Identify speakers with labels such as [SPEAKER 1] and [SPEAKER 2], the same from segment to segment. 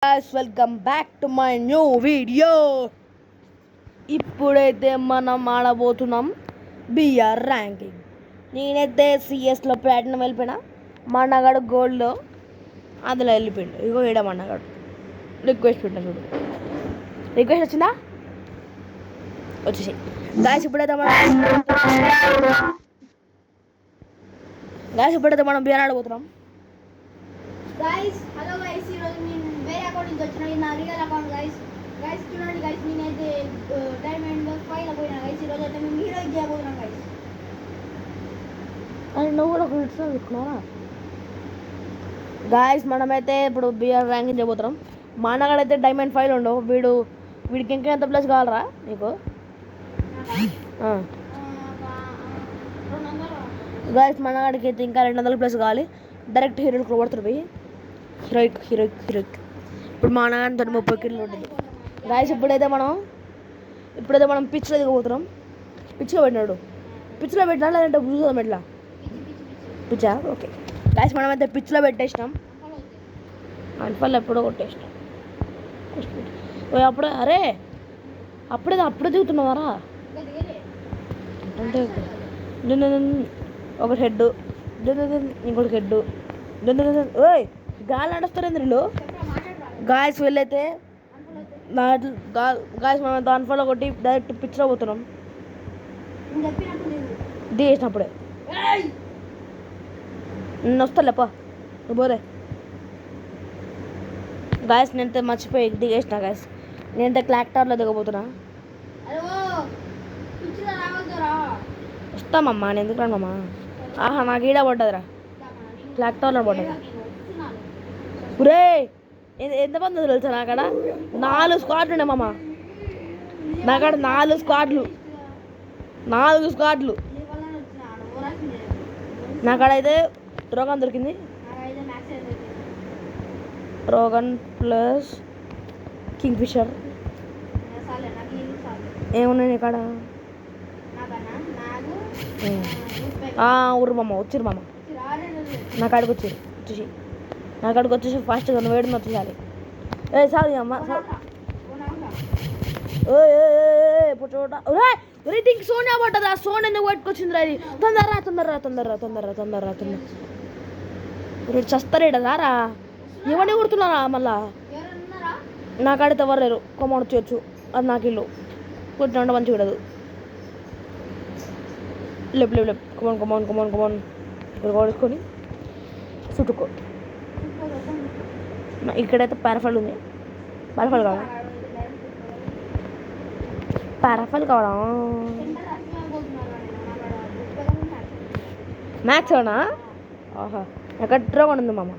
[SPEAKER 1] guys, welcome back to my new video. ఇప్పుడైతే మనం ఆడబోతున్నాం BR ranking. నేనైతే సిఎస్లో ప్లాటినం వెళ్ళిపోయినా, మా అన్నగాడు గోల్డ్లో అందులో వెళ్ళిపోయిండు. ఇగో ఏడా మా అన్నగాడు రిక్వెస్ట్ పెట్టిన చూడు. రిక్వెస్ట్ వచ్చిందా? వచ్చేసి గాయస్ ఇప్పుడైతే మనం బిఆర్ ఆడబోతున్నాం.
[SPEAKER 2] గైస్ హలో గైస్, ఈరోజు నేను వేరే అకౌంట్ నుంచి వచ్చిన, నా రియల్ అకౌంట్ గైస్. గైస్ చూడండి గైస్, నేనైతే డైమండ్ 5 లో పోయినా గైస్. ఈరోజు అయితే మేము హీరో చేయబోతున్నాం గైస్.
[SPEAKER 1] అని నువ్వు కూడా ఒక ఇట్స్ పెట్టుకున్నావా? గాయస్ మనమైతే ఇప్పుడు బిఆర్ ర్యాంకింగ్ చేయబోతున్నాం. మా అన్నగాడైతే డైమండ్ 5 ఉండవు. వీడికి ఇంకా ఎంత ప్లస్ కావాలరా నీకు? గాయస్ మన అన్నగాడికి అయితే ఇంకా 200 ప్లస్ కావాలి. డైరెక్ట్ హీరోకి కొడుతుంది పోయి హీరోయిక్. ఇప్పుడు మా అన్నగాడితో 30 కిలో ఉంటుంది. గాయస్ ఇప్పుడైతే మనం పిచ్లో దిగబోతున్నాం. పిచ్లో పెట్టినా లేదంటే చూద్దాం ఎట్లా పిచ్చా. ఓకే గాయస్ మనమైతే పిచ్లో పెట్టేసినాం. అన్ఫల్ ఎప్పుడో కొట్టేసినాం. అప్పుడే దిగుతున్నావారా? అంటే ఒకటి హెడ్, ఇంకోటి హెడ్. ఓయ్ గాలి నడుస్తారు ఎందులో గాయస్. వెళ్ళైతే గాయస్ మనం దానిఫాలో కొట్టి డైరెక్ట్ పిచ్లో పోతున్నాం. దిగేసినప్పుడే నేను వస్తాలేపా, నువ్వు పోరే. గాయస్ నేనైతే మర్చిపోయి దిగేసిన గాయస్. నేనైతే క్లాక్ టవర్లో దిగబోతున్నా. వస్తామమ్మా, నేను ఎందుకు రానమ్మా? ఆహా నాకు ఈడ పడ్డదిరా, క్లాక్ టవర్లో పడ్డది. రే ఎంతమంది తెలుసా నాకాడ? 4 స్క్వాడ్లు ఉండే మామ. నాకాడ 4 స్క్వాడ్లు. నాకాడ అయితే రోగన్ దొరికింది. రోగన్ ప్లస్ కింగ్ ఫిషర్. ఏమున్నాయి నీకాడ? ఊరు మామ వచ్చిరు మామ. నా కాడికి వచ్చేసి ఫాస్ట్గా నువ్వు వేడిని వచ్చేయాలి. సారీ అమ్మ రేటింగ్ సోనియా పడ్డదా? సోన్ ఎందుకు పట్టుకొచ్చింది? అది తొందరరా రేటు చస్తారేడా రారా? ఎవరిని కొడుతున్నారా మళ్ళా? నాకు ఆడితే ఎవరు లేరు. కొమ్మని వచ్చేయచ్చు, అది నాకు ఇల్లు. కొట్టిన మంచిగా ఉండదు. లేపు కొమ్మని ఇక్కడ కొడుకొని చుట్టుకో. ఇక్కడైతే పారాఫల్ ఉంది. పారాఫల్ కావాలా? మ్యాక్స్ అవునా? ఆహా ఎక్కడ డ్రోగన్ ఉంది మామ.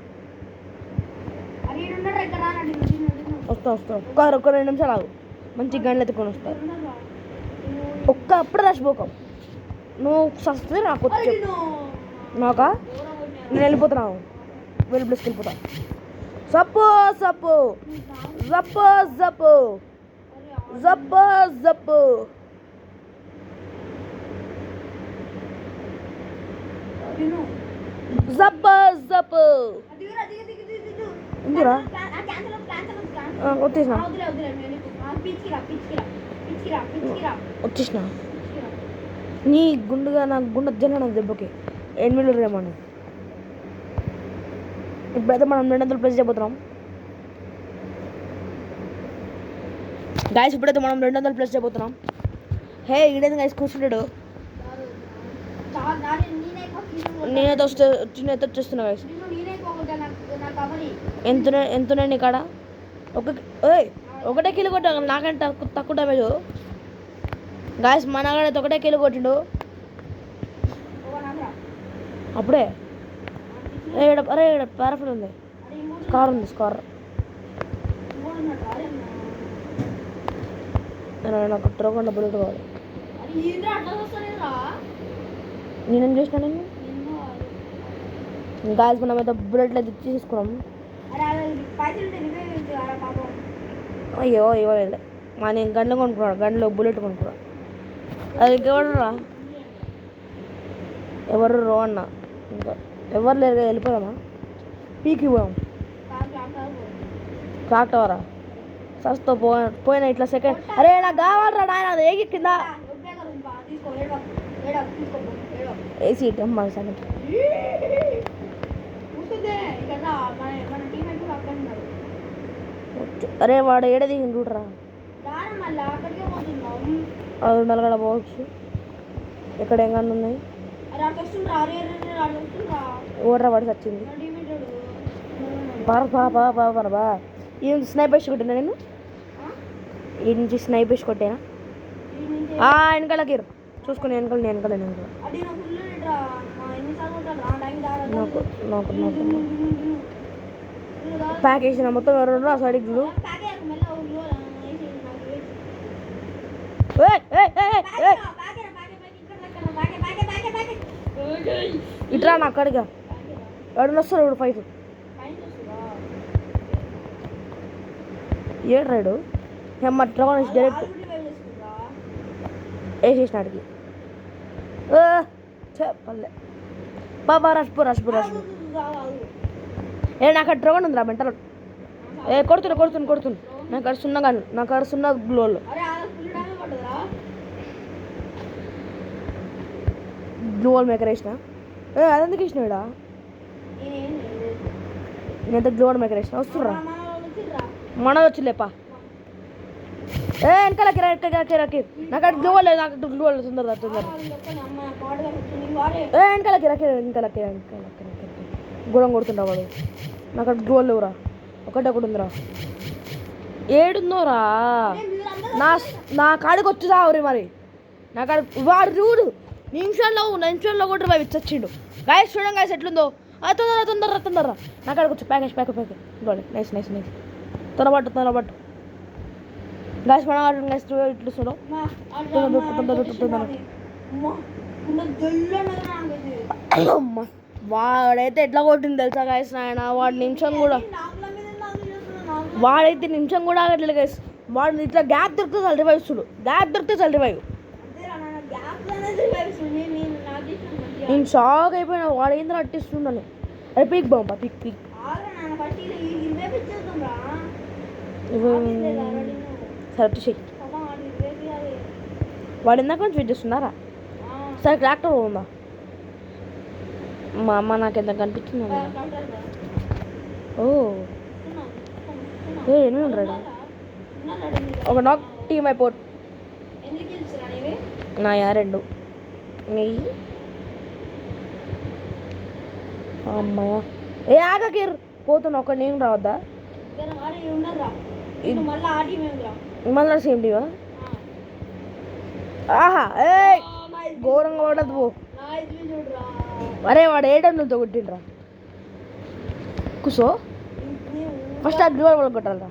[SPEAKER 1] వస్తా ఒక్క 2 నిమిషాలు ఆగు. మంచి గంటలు ఎత్తుకొని వస్తారు. అప్పుడే రాసిపోకం. నువ్వు సస్తే నాకు వచ్చి నాకా? నేను వెళ్ళిపోతున్నావు. ప్లేస్కి వెళ్ళిపోతా. జప్పు ఎందురా వచ్చేసిన నీ గుండుగా నాకు గుండె జన దెబ్బకి 8 రేమని. ఇప్పుడైతే మనం 200 ప్లస్ చేయబోతున్నాం. గాయస్ ఇప్పుడైతే మనం 200 ప్లస్ చేయబోతున్నాం. హే ఈడేది గాయస్ కూర్చుంటాడు. నేనైతే వచ్చేస్తున్నా గాయస్. ఎంతున్నాయి నీ కాడ? ఒకటే కిలో కొట్టా, నాకంటే తక్కువ డ్యామేజ్. గాయస్ మన కాడైతే ఒకటే కిలో కొట్టిండు అప్పుడే. అరే పారాఫిల్ ఉంది, స్కార్ ఉంది. నాకు ట్రోకుండా బుల్లెట్ కావాలి. నేనేం చేసిన? గాయస్ మనమైతే బుల్లెట్లు అయితే తీసుకున్నాం. అయ్యో ఇవ్వలేదు. నేను గన్లు కొనుక్కున్నాను, గన్లో బుల్లెట్ కొనుక్కున్నాను. అది ఎవరు రో అన్న? ఇంకా ఎవరు లేరు, వెళ్ళిపోదామా? పీకి పోయాం. ట్రాక్టరా సస్తో పోయిన ఇట్లా సెకండ్ అరే నాకు కావాలరా నాయన అది ఏగి కింద ఏసీ అమ్మ సంగతి అరే వాడు ఏడ దిగి చూడరా అది నలగడ పోవచ్చు ఎక్కడ ఏం కన్నా ఉన్నాయి ఓడరా వాడు వచ్చింది బా ఈ నుంచి స్నైప్ వేసి కొట్టినా నేను ఈ నుంచి స్నైప్ వేసి కొట్టేనా వెనకాలకి చూసుకుని వెనకాల నాకు నాకు నాకు ప్యాక్ వేసిన మొత్తం రెండు ఆ సైడ్కి చూడు ఇట్రా నా అక్కడిగా ఎవడన్నా వస్తారు ఇప్పుడు ఫైట్ ఏడు రైడు హెమ్మట్లా డైరెక్ట్ వేసేసినాడికి చెప్పలే బాబా రష్పు నాకు అక్కడ డ్రోన్ ఉందిరా మెంటల్ కొడుతున్నా నాకు అక్కడ సున్నా కానీ నాకు అక్కడ సున్నా గ్లోలు గ్లోవల్ మేకర్ వేసిన అదెందుకు వేసినాడా నేనంత గ్లోవల్ మేకర్ వేసిన వస్తుర్రా మన వచ్చిలేపా వెనకాలకి నాకు అక్కడ గ్లోవల్ లేదు నాకు గ్లోవల్ తొందరగా వెనకాలకి గూడం కొడుతుండ్రా వాడు నాకు అక్కడ గ్లోవల్ లేవురా ఒకటే ఉందిరా ఏడుందోరా నా కాడికి వచ్చి సావరి మరి నా కాడ వాడు చూడు నిమిషంలో కూడా బాగా వచ్చిండు గాయస్ చూడండి గాయస్ ఎట్లుందో తొందర నా కాడికి వచ్చి ప్యాక్ నైస్ తొందరపట్టు గాయస్ మన గాయస్ ఇట్లు చూడు అమ్మ వాడైతే ఎట్లా కొట్టింది తెలుసా గాయస్ నాయన వాడు నిమిషం కూడా ఆగట్లేదు గైస్ వాడు ఇట్లా గ్యాప్ దొరికితే చల్ రివైవ్ చూడు నేను షాక్ అయిపోయినా వాడు ఏంద్ర అట్టిస్తున్నాను అరే పీక్ బాంబా పీక్ సరే చెయ్యి వాడు ఇందాక నుంచి వెయిట్ చేస్తున్నారా సరే ట్రాక్టర్ ఉందా మా అమ్మ నాకు ఎంత కనిపించింది ఓ ఎన్ని ఉంటాడు ఒక నాక్ టీమ్ అయిపోట్ నాయా 2 నెయ్యి అమ్మాయ ఆగకీర్ పోతున్నా ఒక నేను రావద్దా మళ్ళీ సేమ్ టీవా ఆహా ఘోరంగా పడద్దు పో అరే వాడు ఏడంతో కొట్టిండ్రా కూసో ఫస్ట్ ఆ గ్లూ వాళ్ళు కొట్టాలరా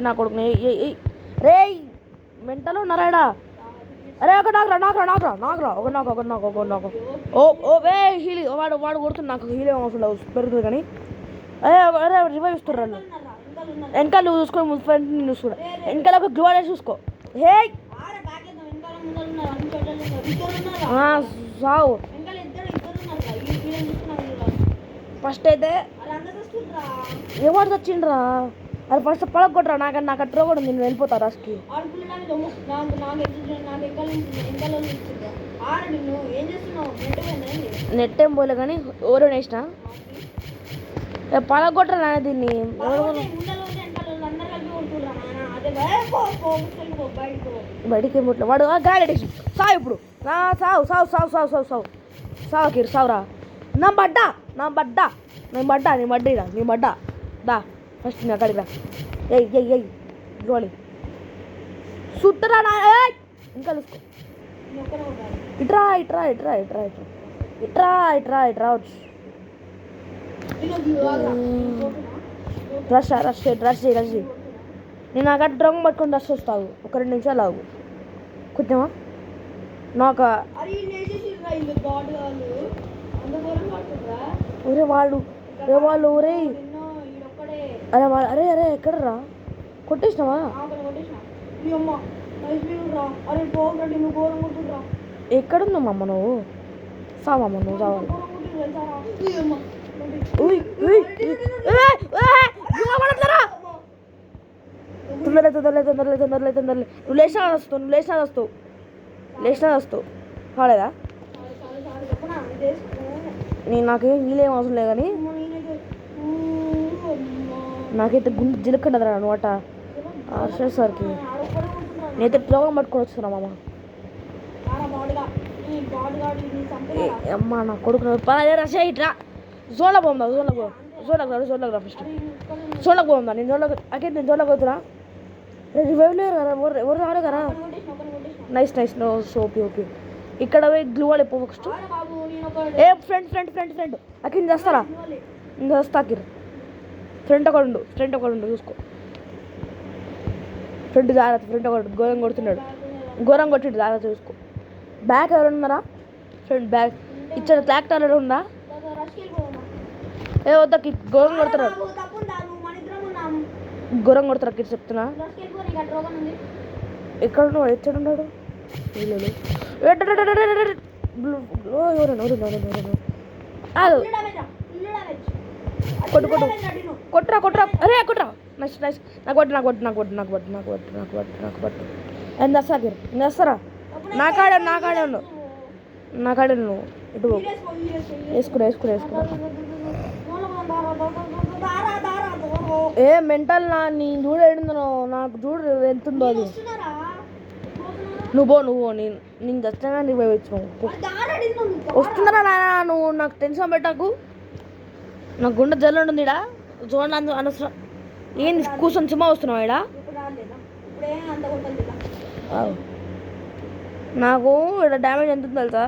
[SPEAKER 1] నా కొడుకు రే మెంటలో ఉన్నారాడా అరే ఒక నాకురా ఓ హీలి వాడు కొడుతుంది నాకు హీలే పెరుగుతుంది కానీ అరే రివైవ్ ఇస్తారు వాళ్ళు వెనకాల నువ్వు చూసుకో ఫ్రంట్ నేను చూసుకో వెనకాల ఒక గ్లూ అనేది చూసుకో సావు ఫస్ట్ అయితే ఏమాడు వచ్చిండ్రా అది ఫస్ట్ పడగొట్టరా నాకు అట్లా కూడా నేను వెళ్ళిపోతా రాస్కి నెట్ ఏం పోలే కానీ ఎవరు వేసిన పడగొట్టరా నాన్న దీన్ని బయటికి ఏం పుట్ల వాడు గాడి సావు ఇప్పుడు సావురా నా బడ్డా నీ బడ్డా దా ఫస్ట్ నా కాడికి రా ఎయ్ గోళి సుట్టరా నా ఇంకా చూసుకో ఇట్రా వచ్చు రష్ చేయి నేను నాకు అటు డ్రమ్ పట్టుకొని రష్ వస్తావు ఒక 2 నిమిషాలు ఆగు కొంచెమా నాకు ఒరే వాళ్ళు ఒరే అరే ఎక్కడరా కొట్టేసినావా ఎక్కడున్నామమ్మ నువ్వు సావమ్మ నువ్వు సావాలి ఉయ్ ఉయ్ తొందరలే తొందరలే తొందరలే తొందరలే తొందరలే నువ్వు లేచినా వస్తావు కాలేదా నేను నాకేం వీలేం అవసరం లేదు కానీ నాకైతే గుండె జిలకండదురా అనమాట సార్కి నేనైతే ప్రోగ్రామ్ పట్టుకొని వస్తున్నా మామ అమ్మా నా కొడుకు పదే రషా ఇట్రా జోన్లోకి పోదా జోన్లోకి రా ఫస్ట్ జోన్లోకి పోదా నేను జోన్లోకి పోతున్నా రివైవ్ లేరు కదా ఎవరు రాడు కదా నైస్ నో ఓకే ఓకే ఇక్కడ పోయి గ్లూ వాళ్ళు ఎప్పుడు ఫస్ట్ ఏ ఫ్రెండ్ అక్కడ చేస్తారా నేను చేస్తా అక్కడ ఫ్రెండ్ ఒకడు ఉండు చూసుకో ఫ్రెండ్ జాగ్రత్త ఫ్రెండ్ ఒకడు ఘోరం కొట్టిండు జాగ్రత్త చూసుకో బ్యాగ్ ఎవరు ఉన్నారా ఫ్రెండ్ బ్యాగ్ ఇచ్చిన ట్రాక్టర్ ఎవరు ఉందా ఏ వద్దకి ఘోరం కొడుతున్నారు కిట్ చెప్తున్నా ఎక్కడ ఉన్నాడు కొట్టురా అరే కొట్టురా నైస్ నాకు పట్టు ఎంత వస్తాకిర్ నేను వస్తారా నా కాడే నువ్వు ఇటు వేసుకురా ఏ మెంటల్ నేను చూడేడుందో నాకు చూడు ఎంతుందో అది నువ్వు నేను ఖచ్చితంగా నీకు పోయి వస్తున్నారా నాయన నువ్వు నాకు టెన్షన్ పెట్టకు నాకు గుండె జల్లు ఉంటుంది ఇడా చూడండి అనవసరం ఏంది కూర్చొని సుమా వస్తున్నావు ఇడా నాకు ఇక్కడ డ్యామేజ్ ఎంత ఉందో తెలుసా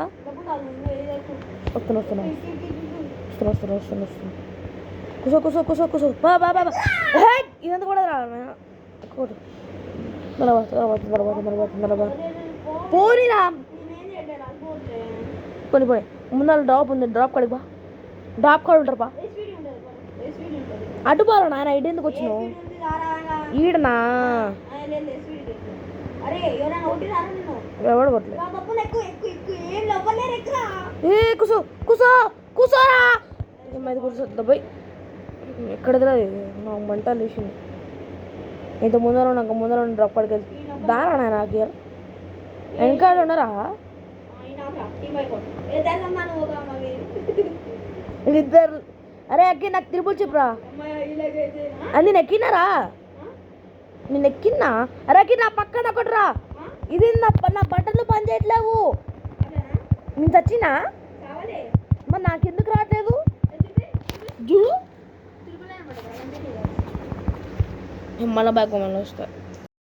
[SPEAKER 1] వస్తున్నా కూసో బాబా ఇదంతా కూడా పోనీరా పోనీ ముందర డ్రాప్ ఉంది డ్రాప్ కాడికి బా డ్రాప్ కాడ ఉంటారు బా అటు పోరా నాయన ఇటు ఎందుకు వచ్చినావు ఈడనా ఎవడు కొట్టలేదు ఏ కూసోరా ఏమైతే కూర్చోద్దా పోయి ఎక్కడ నాకు మంట లేచింది ఇంత ముందర డ్రాప్ కాడికి వెళ్తే దారా నాయన నాకు వెనకాల ఉన్నారా ఇద్దరు అరే అక్కి నాకు తిరుపతి చెప్పురా అది నేను ఎక్కినారా నేను ఎక్కినా అరే అక్కి నా పక్కన ఒకటిరా ఇది నా బట్టలు పని చేయట్లేవు నేను చచ్చినా మరి నాకెందుకు రావట్లేదు చూడు మళ్ళీ బ్యాగ్ మళ్ళీ వస్తా